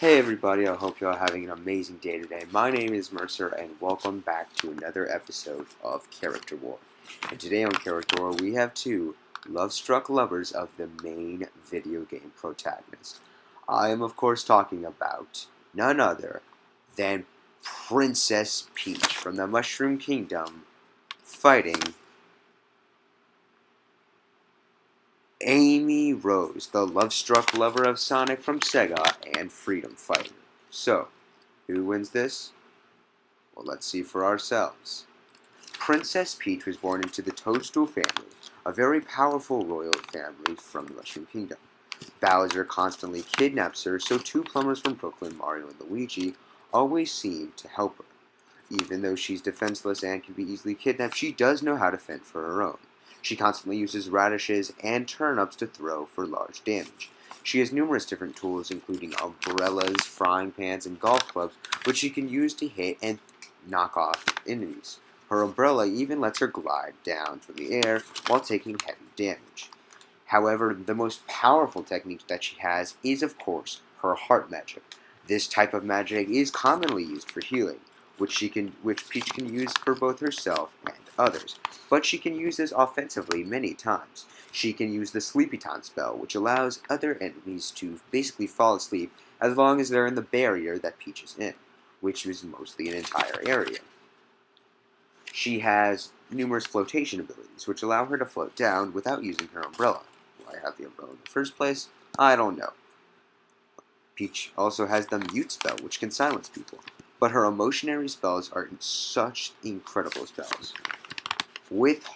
Hey everybody, I hope you are having an amazing day today. My name is Mercer and welcome back to another episode of Character War. And today on Character War we have two love-struck lovers of the main video game protagonist. I am of course talking about none other than Princess Peach from the Mushroom Kingdom fighting Amy Rose, the love-struck lover of Sonic from SEGA and Freedom Fighter. So, who wins this? Well, let's see for ourselves. Princess Peach was born into the Toadstool family, a very powerful royal family from the Mushroom Kingdom. Bowser constantly kidnaps her, so two plumbers from Brooklyn, Mario and Luigi, always seem to help her. Even though she's defenseless and can be easily kidnapped, she does know how to fend for her own. She constantly uses radishes and turnips to throw for large damage. She has numerous different tools, including umbrellas, frying pans, and golf clubs, which she can use to hit and knock off enemies. Her umbrella even lets her glide down from the air while taking heavy damage. However, the most powerful technique that she has is, of course, her heart magic. This type of magic is commonly used for healing, which Peach can use for both herself and others. But she can use this offensively many times. She can use the Sleepy Time spell, which allows other enemies to basically fall asleep as long as they're in the barrier that Peach is in, which is mostly an entire area. She has numerous flotation abilities, which allow her to float down without using her umbrella. Why have the umbrella in the first place? I don't know. Peach also has the mute spell, which can silence people. But her emotionary spells are such incredible spells. With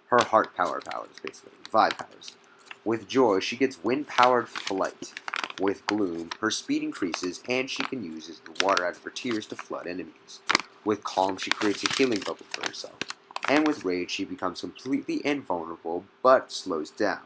her heart powers, basically, vibe powers. With joy, she gets wind-powered flight. With gloom, her speed increases, and she can use the water out of her tears to flood enemies. With calm, she creates a healing bubble for herself. And with rage, she becomes completely invulnerable, but slows down.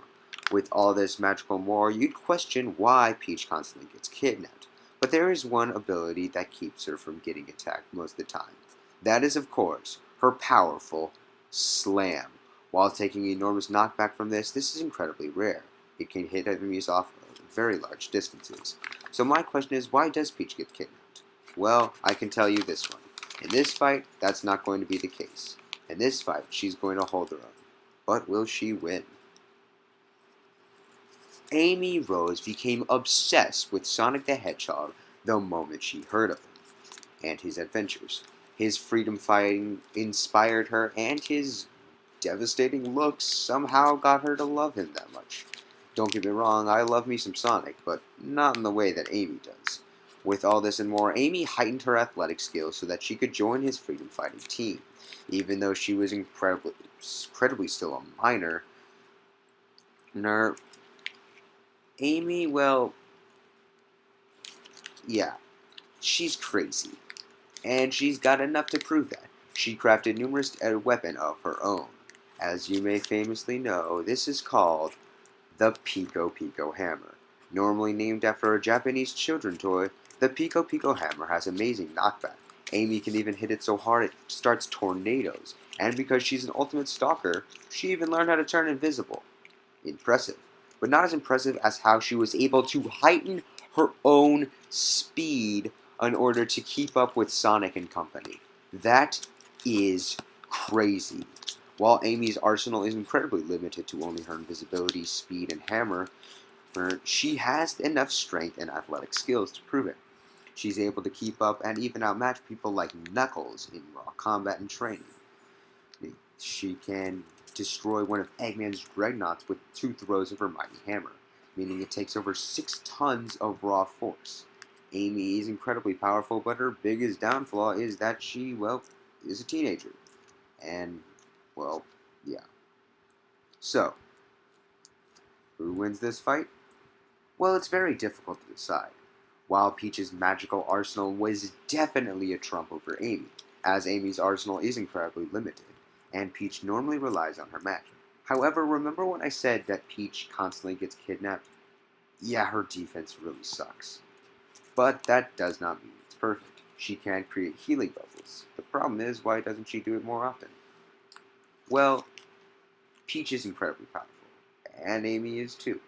With all this magical more, you'd question why Peach constantly gets kidnapped. But there is one ability that keeps her from getting attacked most of the time. That is, of course, her powerful Slam. While taking enormous knockback from this is incredibly rare. It can hit enemies off of very large distances. So my question is, why does Peach get kidnapped? Well, I can tell you this one. In this fight, that's not going to be the case. In this fight, she's going to hold her own. But will she win? Amy Rose became obsessed with Sonic the Hedgehog the moment she heard of him and his adventures. His freedom fighting inspired her, and his devastating looks somehow got her to love him that much. Don't get me wrong, I love me some Sonic, but not in the way that Amy does. With all this and more, Amy heightened her athletic skills so that she could join his freedom fighting team. Even though she was incredibly still a minor, Amy, well, yeah, she's crazy. And she's got enough to prove that. She crafted numerous weapons of her own. As you may famously know, this is called the Pico Pico Hammer. Normally named after a Japanese children's toy, the Pico Pico Hammer has amazing knockback. Amy can even hit it so hard it starts tornadoes. And because she's an ultimate stalker, she even learned how to turn invisible. Impressive. But not as impressive as how she was able to heighten her own speed in order to keep up with Sonic and company. That is crazy. While Amy's arsenal is incredibly limited to only her invisibility, speed, and hammer, she has enough strength and athletic skills to prove it. She's able to keep up and even outmatch people like Knuckles in raw combat and training. She can destroy one of Eggman's dreadnoughts with 2 throws of her mighty hammer, meaning it takes over 6 tons of raw force. Amy is incredibly powerful, but her biggest downfall is that she, well, is a teenager. And, well, yeah. So, who wins this fight? Well, it's very difficult to decide. While Peach's magical arsenal was definitely a trump over Amy, as Amy's arsenal is incredibly limited, and Peach normally relies on her magic. However, remember when I said that Peach constantly gets kidnapped? Yeah, her defense really sucks. But that does not mean it's perfect. She can create healing bubbles. The problem is, why doesn't she do it more often? Well, Peach is incredibly powerful, and Amy is too.